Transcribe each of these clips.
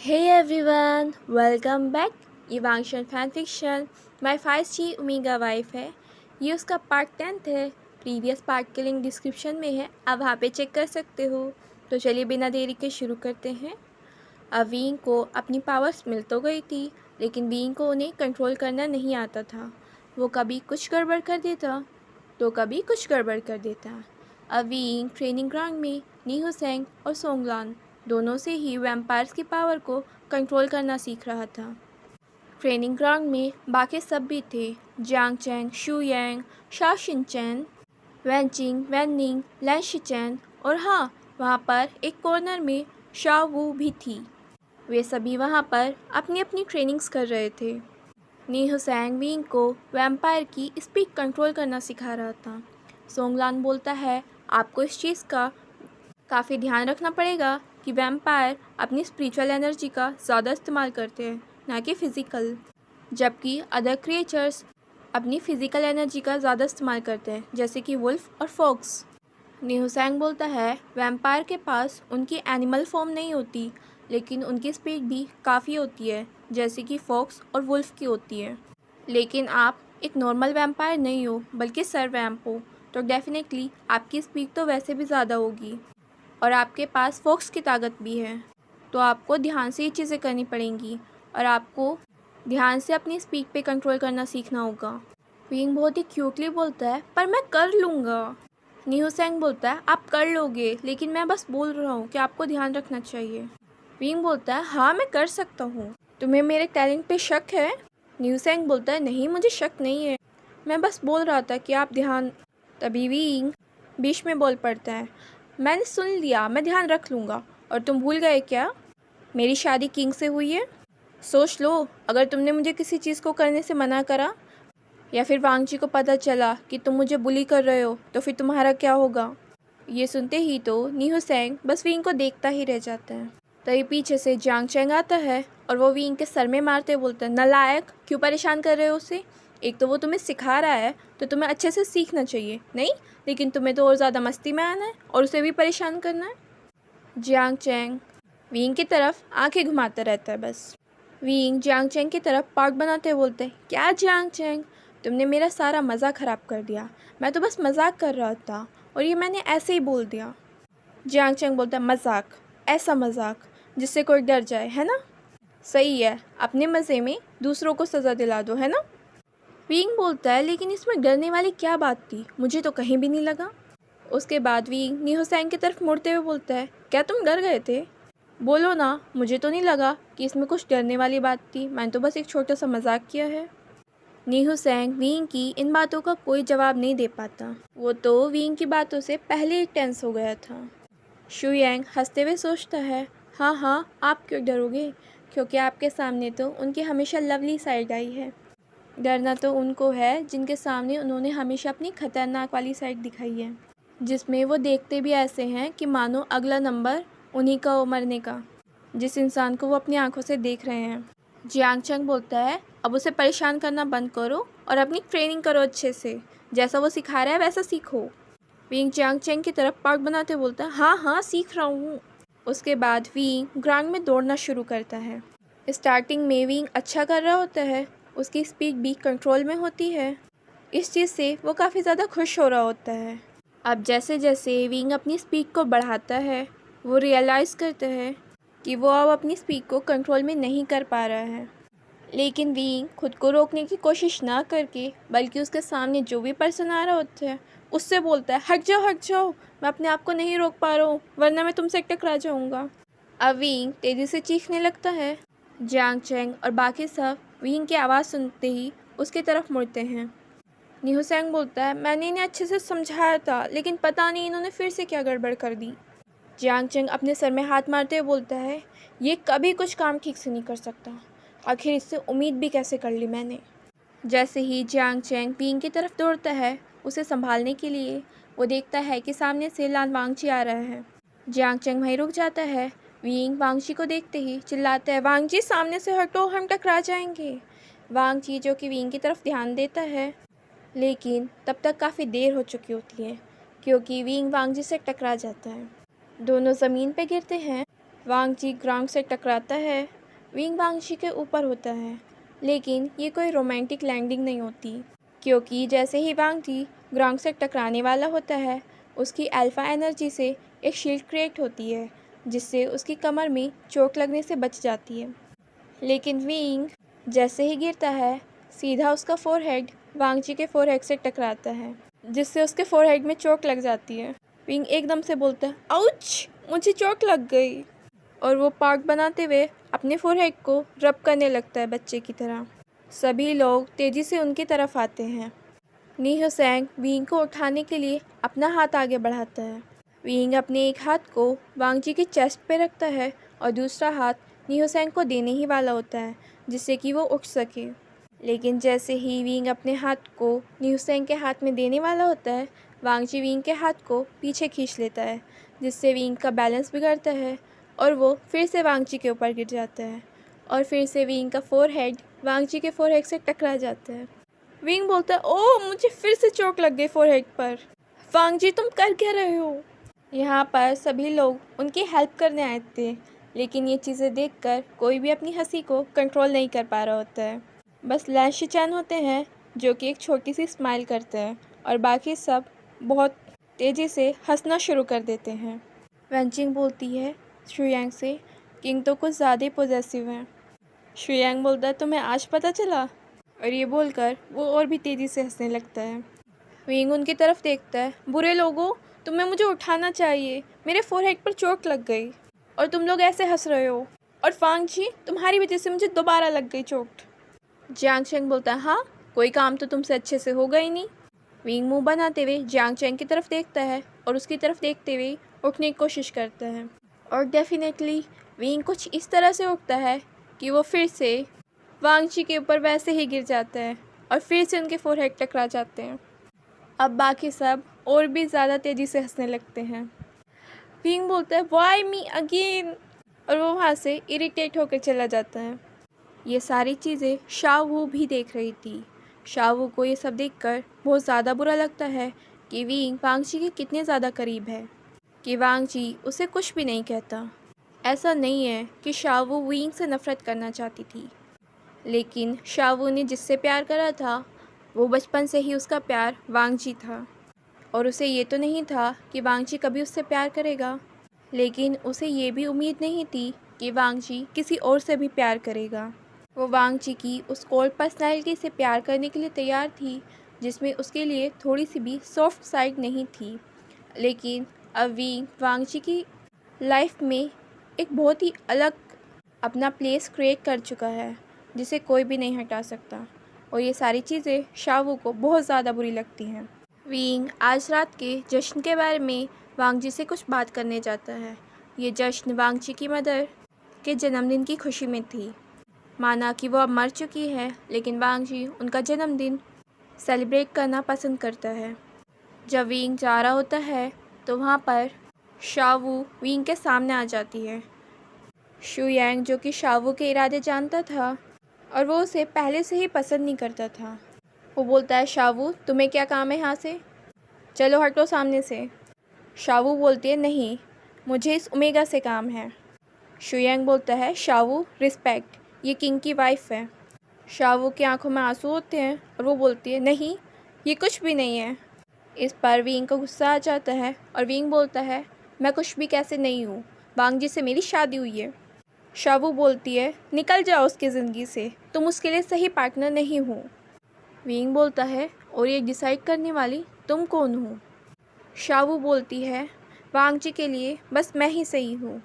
Hey everyone, welcome back. इवांशन fan fiction my 5G omega wife है। ये उसका पार्ट 10 है। प्रीवियस पार्ट के लिंक डिस्क्रिप्शन में है, आप वहाँ पे चेक कर सकते हो। तो चलिए बिना देरी के शुरू करते हैं। अब वीइंग को अपनी पावर्स मिल तो गई थी, लेकिन वीइंग को उन्हें कंट्रोल करना नहीं आता था। वो कभी कुछ गड़बड़ कर देता तो कभी कुछ गड़बड़ कर देता। अब वीइंग ट्रेनिंग ग्राउंड में नीहुसेंग और सोंगलान दोनों से ही वैम्पायर्स की पावर को कंट्रोल करना सीख रहा था। ट्रेनिंग ग्राउंड में बाकी सब भी थे, जियांग चैंग, शू यांग, शाओ शिनचैन, वैनचिंग, वैननिंग, लैन शिचैन और हाँ, वहाँ पर एक कॉर्नर में शाओ वू भी थी। वे सभी वहाँ पर अपनी अपनी ट्रेनिंग्स कर रहे थे। नीहुसेंग वीइंग को वैम्पायर की स्पीड कंट्रोल करना सिखा रहा था। सोंगलान बोलता है, आपको इस चीज़ का काफ़ी ध्यान रखना पड़ेगा कि वैम्पायर अपनी स्पिरिचुअल एनर्जी का ज़्यादा इस्तेमाल करते हैं, ना कि फ़िज़िकल, जबकि अदर क्रिएचर्स अपनी फ़िज़िकल एनर्जी का ज़्यादा इस्तेमाल करते हैं, जैसे कि वुल्फ और फॉक्स। नीहुसेंग बोलता है, वैम्पायर के पास उनकी एनिमल फॉर्म नहीं होती, लेकिन उनकी स्पीड भी काफ़ी होती है, जैसे कि फॉक्स और वुल्फ की होती है। लेकिन आप एक नॉर्मल वैम्पायर नहीं हो, बल्कि सर वैम्प हो, तो डेफिनेटली आपकी स्पीड तो वैसे भी ज़्यादा होगी और आपके पास फॉक्स की ताकत भी है। तो आपको ध्यान से ये चीज़ें करनी पड़ेंगी और आपको ध्यान से अपनी स्पीड पे कंट्रोल करना सीखना होगा। विंग बहुत ही क्यूटली बोलता है, पर मैं कर लूँगा। नीहुसेंग बोलता है, आप कर लोगे, लेकिन मैं बस बोल रहा हूँ कि आपको ध्यान रखना चाहिए। विंग बोलता है, हाँ मैं कर सकता हूँ, तुम्हें मेरे टैलेंट पे शक है? नीहुसेंग बोलता है, नहीं मुझे शक नहीं है, मैं बस बोल रहा था कि आप ध्यान। तभी विंग बीच में बोल पड़ता है, मैंने सुन लिया, मैं ध्यान रख लूँगा। और तुम भूल गए क्या, मेरी शादी किंग से हुई है? सोच लो, अगर तुमने मुझे किसी चीज़ को करने से मना करा या फिर वांगजी को पता चला कि तुम मुझे बुली कर रहे हो, तो फिर तुम्हारा क्या होगा? ये सुनते ही तो नीहुसेंग बस विंग को देखता ही रह जाता है। तभी पीछे से जियांग चैंग आता है और वो विंग के सर में मारते बोलता है, नालायक, क्यों परेशान कर रहे हो उसे? एक तो वो तुम्हें सिखा रहा है, तो तुम्हें अच्छे से सीखना चाहिए नहीं, लेकिन तुम्हें तो और ज़्यादा मस्ती में आना है और उसे भी परेशान करना है। जियांग चैंग विंग की तरफ आंखें घुमाता रहता है बस। विंग जियांग चैंग की तरफ पार्ट बनाते बोलते हैं, क्या जियांग चैंग, तुमने मेरा सारा मज़ा ख़राब कर दिया। मैं तो बस मजाक कर रहा था और ये मैंने ऐसे ही बोल दिया। जियांग चैंग बोलता है, मजाक? ऐसा मजाक जिससे कोई डर जाए, है ना? सही है, अपने मज़े में दूसरों को सज़ा दिला दो, है ना? विंग बोलता है, लेकिन इसमें डरने वाली क्या बात थी, मुझे तो कहीं भी नहीं लगा। उसके बाद विंग नीहुसेंग की तरफ मुड़ते हुए बोलता है, क्या तुम डर गए थे? बोलो ना, मुझे तो नहीं लगा कि इसमें कुछ डरने वाली बात थी, मैंने तो बस एक छोटा सा मजाक किया है। नीहुसेंग विंग की इन बातों का कोई जवाब नहीं दे पाता। वो तो विंग की बातों से पहले ही टेंस हो गया था। शू यांग हंसते हुए सोचता है, हाँ हाँ, आप क्यों डरोगे, क्योंकि आपके सामने तो उनकी हमेशा लवली साइड आई है। डरना तो उनको है जिनके सामने उन्होंने हमेशा अपनी खतरनाक वाली साइड दिखाई है, जिसमें वो देखते भी ऐसे हैं कि मानो अगला नंबर उन्हीं का हो मरने का, जिस इंसान को वो अपनी आंखों से देख रहे हैं। जियांग चैंग बोलता है, अब उसे परेशान करना बंद करो और अपनी ट्रेनिंग करो अच्छे से, जैसा वो सिखा रहा है वैसा सीखो। विंग जियांग चैंग की तरफ पार्ट बनाते बोलता है, हाँ हाँ सीख रहा हूँ। उसके बाद विंग ग्राउंड में दौड़ना शुरू करता है। स्टार्टिंग में विंग अच्छा कर रहा होता है, उसकी स्पीड भी कंट्रोल में होती है, इस चीज़ से वो काफ़ी ज़्यादा खुश हो रहा होता है। अब जैसे जैसे विंग अपनी स्पीड को बढ़ाता है, वो रियलाइज़ करता है कि वो अब अपनी स्पीड को कंट्रोल में नहीं कर पा रहा है। लेकिन विंग खुद को रोकने की कोशिश ना करके, बल्कि उसके सामने जो भी पर्सन आ रहा होता है उससे बोलता है, हट जाओ, मैं अपने आप को नहीं रोक पा रहा हूँ, वरना मैं तुमसे टकरा जाऊँगा। अब विंग तेज़ी से चीखने लगता है। जियांग चैंग और बाकी सब विंग की आवाज़ सुनते ही उसकी तरफ मुड़ते हैं। नीहुसेंग बोलता है, मैंने इन्हें अच्छे से समझाया था, लेकिन पता नहीं इन्होंने फिर से क्या गड़बड़ कर दी। जियांग चैंग अपने सर में हाथ मारते हुए बोलता है, ये कभी कुछ काम ठीक से नहीं कर सकता, आखिर इससे उम्मीद भी कैसे कर ली मैंने। जैसे ही जियांग चैंग विंग की तरफ दौड़ता है उसे संभालने के लिए, वो देखता है कि सामने से लान वांगची आ रहा है। जियांग चैंग वहीं रुक जाता है। विंग वांगची को देखते ही चिल्लाता है, वांगची सामने से हटो, हम टकरा जाएंगे। वांगची जो कि विंग की तरफ ध्यान देता है, लेकिन तब तक काफ़ी देर हो चुकी होती है, क्योंकि विंग वांगजी से टकरा जाता है। दोनों ज़मीन पर गिरते हैं। वांग जी ग्राउंड से टकराता है। विंग वांग जी के ऊपर होता है, लेकिन ये कोई रोमांटिक लैंडिंग नहीं होती, क्योंकि जैसे ही वांग जी ग्राउंड से टकराने वाला होता है, उसकी अल्फ़ा एनर्जी से एक शील्ड क्रिएट होती है, जिससे उसकी कमर में चोट लगने से बच जाती है। लेकिन विंग जैसे ही गिरता है, सीधा उसका फोरहेड वांग जी के फोरहेड से टकराता है, जिससे उसके फोरहेड में चोट लग जाती है। विंग एकदम से बोलता है, आउच, मुझे चोट लग गई, और वो पार्ट बनाते हुए अपने फोरहेड को रब करने लगता है बच्चे की तरह। सभी लोग तेज़ी से उनकी तरफ आते हैं। नी हुसैन विंग को उठाने के लिए अपना हाथ आगे बढ़ाता है। विंग अपने एक हाथ को वांग जी की चेस्ट पे रखता है और दूसरा हाथ नी हुसैन को देने ही वाला होता है, जिससे कि वो उठ सके। लेकिन जैसे ही विंग अपने हाथ को नी हुसैन के हाथ में देने वाला होता है, वांग जी विंग के हाथ को पीछे खींच लेता है, जिससे विंग का बैलेंस बिगड़ता है और वो फिर से वांग जी के ऊपर गिर जाता है, और फिर से विंग का फोरहेड वांग जी के फोरहेड से टकरा जाता है। विंग बोलता है, ओह, मुझे फिर से चोट लग गई फोरहेड पर। वांग जी, तुम कर क्या रहे हो? यहाँ पर सभी लोग उनकी हेल्प करने आए थे, लेकिन ये चीज़ें देखकर कोई भी अपनी हंसी को कंट्रोल नहीं कर पा रहा होता है। बस लैन शिचैन होते हैं जो कि एक छोटी सी स्माइल करते हैं, और बाकी सब बहुत तेज़ी से हंसना शुरू कर देते हैं। वेंचिंग बोलती है शुयांग से, किंग तो कुछ ज़्यादा ही पॉजेसिव हैं। शुयांग बोलता है, तुम्हें आज पता चला? और ये बोलकर वो और भी तेज़ी से हंसने लगता है। विंग उनकी तरफ देखता है, बुरे लोगों, तुम्हें मुझे उठाना चाहिए, मेरे फोरहेड पर चोट लग गई और तुम लोग ऐसे हंस रहे हो। और वांग जी, तुम्हारी वजह से मुझे दोबारा लग गई चोट। जियांग चेंग बोलता है, हाँ, कोई काम तो तुमसे अच्छे से होगा ही नहीं। विंग मुंह बनाते हुए जियांग चेंग की तरफ देखता है और उसकी तरफ देखते हुए उठने की कोशिश करता है, और डेफिनेटली विंग कुछ इस तरह से उठता है कि वो फिर से वांग जी के ऊपर वैसे ही गिर जाता है और फिर से उनके फोरहेड टकरा जाते हैं। अब बाकी सब और भी ज़्यादा तेज़ी से हंसने लगते हैं। विंग बोलता है, वाई मी अगेन, और वो वहाँ से इरिटेट होकर चला जाता है। ये सारी चीज़ें शावू भी देख रही थी। शावू को ये सब देखकर बहुत ज़्यादा बुरा लगता है कि विंग वांग जी के कितने ज़्यादा करीब है, कि वांग जी उसे कुछ भी नहीं कहता। ऐसा नहीं है कि शावू विंग से नफ़रत करना चाहती थी, लेकिन शावू ने जिससे प्यार करा था, वो बचपन से ही उसका प्यार वांग जी था, और उसे ये तो नहीं था कि वांग जी कभी उससे प्यार करेगा, लेकिन उसे ये भी उम्मीद नहीं थी कि वांग जी किसी और से भी प्यार करेगा। वो वांग जी की उस कोल्ड पर्सनैलिटी से प्यार करने के लिए तैयार थी, जिसमें उसके लिए थोड़ी सी भी सॉफ्ट साइड नहीं थी। लेकिन अब विंग वांग जी की लाइफ में एक बहुत ही अलग अपना प्लेस क्रिएट कर चुका है, जिसे कोई भी नहीं हटा सकता, और ये सारी चीज़ें शावू को बहुत ज़्यादा बुरी लगती हैं। विंग आज रात के जश्न के बारे में वांग जी से कुछ बात करने जाता है। ये जश्न वांग जी की मदर के जन्मदिन की खुशी में थी। माना कि वो अब मर चुकी है, लेकिन वांग जी उनका जन्मदिन सेलिब्रेट करना पसंद करता है। जब विंग जा रहा होता है तो वहाँ पर शावू विंग के सामने आ जाती है। शुयांग, जो कि शावू के इरादे जानता था और वो उसे पहले से ही पसंद नहीं करता था, वो बोलता है, शावू, तुम्हें क्या काम है यहाँ से? चलो हटो सामने से। शावू बोलती है, नहीं, मुझे इस ओमेगा से काम है। शुयांग बोलता है, शावू, रिस्पेक्ट, ये किंग की वाइफ है। शावू की आंखों में आंसू होते हैं और वो बोलती है, नहीं, ये कुछ भी नहीं है। इस पर विंग को गुस्सा आ जाता है और विंग बोलता है, मैं कुछ भी कैसे नहीं हूँ, वांग जी से मेरी शादी हुई है। शावू बोलती है, निकल जाओ उसकी ज़िंदगी से, तुम उसके लिए सही पार्टनर नहीं हो। विंग बोलता है, और ये डिसाइड करने वाली तुम कौन हो? शावू बोलती है, वांग जी के लिए बस मैं ही सही हूँ।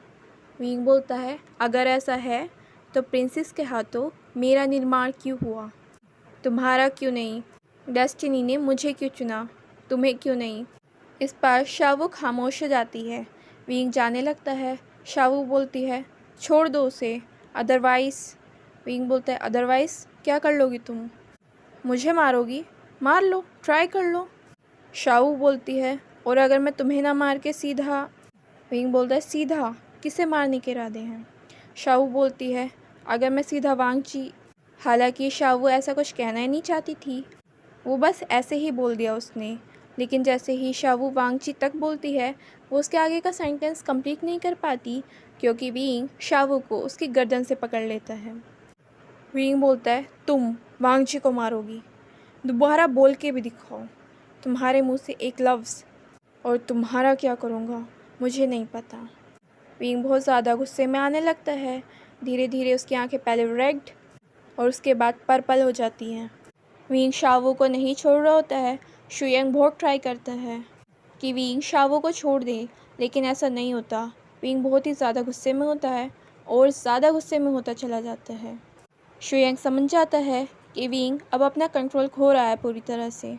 विंग बोलता है, अगर ऐसा है तो प्रिंसेस के हाथों मेरा निर्माण क्यों हुआ, तुम्हारा क्यों नहीं? डेस्टिनी ने मुझे क्यों चुना, तुम्हें क्यों नहीं? इस पर शावू खामोश हो जाती है। विंग जाने लगता है। शावू बोलती है, छोड़ दो उसे, अदरवाइज़। विंग बोलता है, अदरवाइज़ क्या कर लोगी तुम? मुझे मारोगी? मार लो, ट्राई कर लो। शावू बोलती है, और अगर मैं तुम्हें ना मार के सीधा? विंग बोलता है, सीधा? किसे मारने के इरादे हैं? शावू बोलती है, अगर मैं सीधा वांग जी। हालांकि शावू ऐसा कुछ कहना ही नहीं चाहती थी, वो बस ऐसे ही बोल दिया उसने, लेकिन जैसे ही शावू वांग जी तक बोलती है, वो उसके आगे का सेंटेंस कंप्लीट नहीं कर पाती, क्योंकि विंग शावू को उसकी गर्दन से पकड़ लेता है। विंग बोलता है, तुम वांग जी को मारोगी, दोबारा बोल के भी दिखाओ, तुम्हारे मुंह से एक लफ्ज़, और तुम्हारा क्या करूँगा मुझे नहीं पता। विंग बहुत ज़्यादा गुस्से में आने लगता है। धीरे धीरे उसकी आंखें पहले रेड और उसके बाद पर्पल हो जाती हैं। विंग शावू को नहीं छोड़ रहा होता है। शुयंग बहुत ट्राई करता है कि विंग शावू को छोड़ दे, लेकिन ऐसा नहीं होता। विंग बहुत ही ज़्यादा गुस्से में होता है और ज़्यादा गुस्से में होता चला जाता है। शुयंग समझ जाता है कि विंग अब अपना कंट्रोल खो रहा है पूरी तरह से।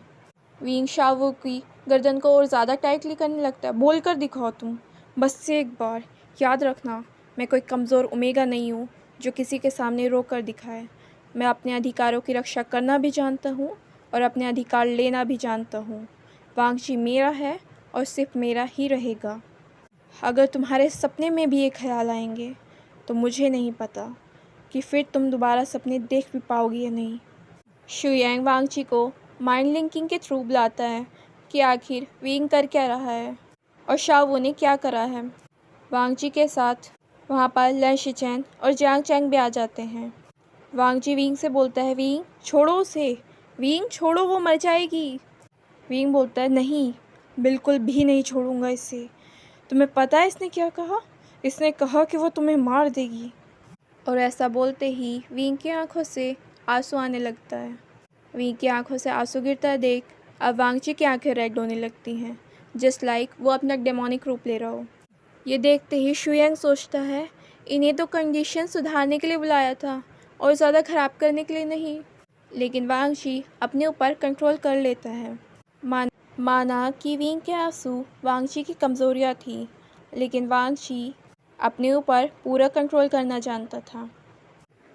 विंग शावू की गर्दन को और ज़्यादा टाइटली करने लगता है। बोल कर दिखाओ तुम, बस से एक बार, याद रखना मैं कोई कमज़ोर ओमेगा नहीं हूँ जो किसी के सामने रो कर दिखाए। मैं अपने अधिकारों की रक्षा करना भी जानता हूँ और अपने अधिकार लेना भी जानता हूँ। वांग जी मेरा है और सिर्फ मेरा ही रहेगा। अगर तुम्हारे सपने में भी ये ख्याल आएंगे तो मुझे नहीं पता कि फिर तुम दोबारा सपने देख भी पाओगी या नहीं। शुयांग वांग जी को माइंड लिंकिंग के थ्रू बुलाता है कि आखिर विंग कर क्या रहा है और शावू ने क्या करा है। वांग जी के साथ वहाँ पर लन शिचेन और जियांग चैंग भी आ जाते हैं। वांग जी विंग से बोलता है, विंग छोड़ो उसे, विंग छोड़ो, वो मर जाएगी। विंग बोलता है, नहीं, बिल्कुल भी नहीं छोड़ूंगा इसे। तुम्हें पता है इसने क्या कहा? इसने कहा कि वो तुम्हें मार देगी। और ऐसा बोलते ही विंग की आंखों से आंसू आने लगता है। विंग की आंखों से आंसू गिरता देख अब वांग जी की आंखें रेड होने लगती हैं, जस्ट लाइक वो अपना डेमोनिक रूप ले रहा हो। ये देखते ही शुयांग सोचता है, इन्हें तो कंडीशन सुधारने के लिए बुलाया था और ज़्यादा ख़राब करने के लिए नहीं। लेकिन वांग जी अपने ऊपर कंट्रोल कर लेता है। माना कि विंग के आंसू वांग जी की कमज़ोरियाँ थी, लेकिन वांग जी अपने ऊपर पूरा कंट्रोल करना जानता था।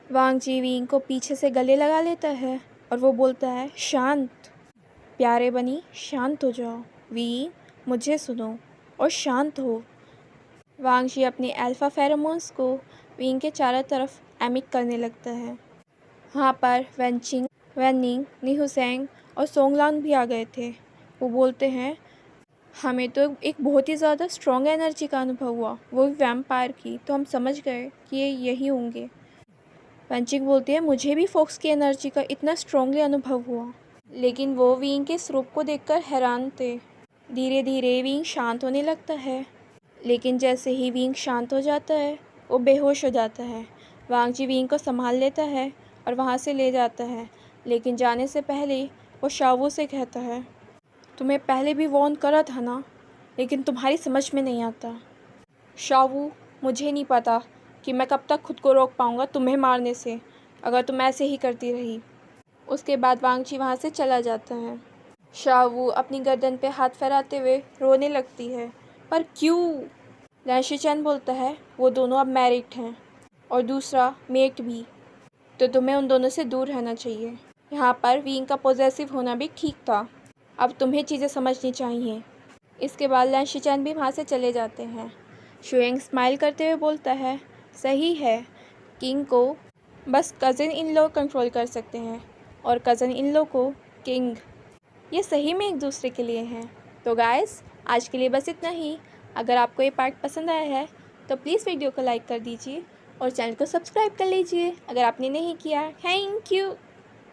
वांग जी विंग को पीछे से गले लगा लेता है और वो बोलता है, शांत, प्यारे बनी, शांत हो जाओ। विंग, मुझे सुनो और शांत हो। वांग जी अपने अल्फ़ा फेरोमोन्स को विंग के चारों तरफ एमिट करने लगता है। वहाँ पर वेनचिंग, वेनिंग, निहुसेंग और सोंगलांग भी आ गए थे। वो बोलते हैं, हमें तो एक बहुत ही ज़्यादा स्ट्रॉन्ग एनर्जी का अनुभव हुआ, वो भी वैम्पायर की, तो हम समझ गए कि ये यही होंगे। वेनचिंग बोलती है, मुझे भी फोक्स की एनर्जी का इतना स्ट्रॉन्गली अनुभव हुआ, लेकिन वो विंग के स्वरूप को देखकर हैरान थे। धीरे धीरे विंग शांत होने लगता है, लेकिन जैसे ही विंग शांत हो जाता है वो बेहोश हो जाता है। वांग जी विंग को संभाल लेता है और वहाँ से ले जाता है, लेकिन जाने से पहले वो शावू से कहता है, तुम्हें पहले भी वार्न करा था ना, लेकिन तुम्हारी समझ में नहीं आता। शावू, मुझे नहीं पता कि मैं कब तक खुद को रोक पाऊँगा तुम्हें मारने से, अगर तुम ऐसे ही करती रही। उसके बाद वांग जी वहाँ से चला जाता है। शावू अपनी गर्दन पे हाथ फहराते हुए रोने लगती है। पर क्यों? लन शिचेन बोलता है, वो दोनों अब मैरिड हैं और दूसरा मेट भी, तो तुम्हें उन दोनों से दूर रहना चाहिए। यहाँ पर विंग का पॉजेसिव होना भी ठीक था, अब तुम्हें चीज़ें समझनी चाहिए। इसके बाद लन शिचेन भी वहाँ से चले जाते हैं। शुयांग स्माइल करते हुए बोलता है, सही है, किंग को बस कज़न इन लॉ कंट्रोल कर सकते हैं और कज़न इन लॉ को किंग। ये सही में एक दूसरे के लिए हैं। तो गाइस, आज के लिए बस इतना ही। अगर आपको ये पार्ट पसंद आया है तो प्लीज़ वीडियो को लाइक कर दीजिए और चैनल को सब्सक्राइब कर लीजिए अगर आपने नहीं किया। Thank you.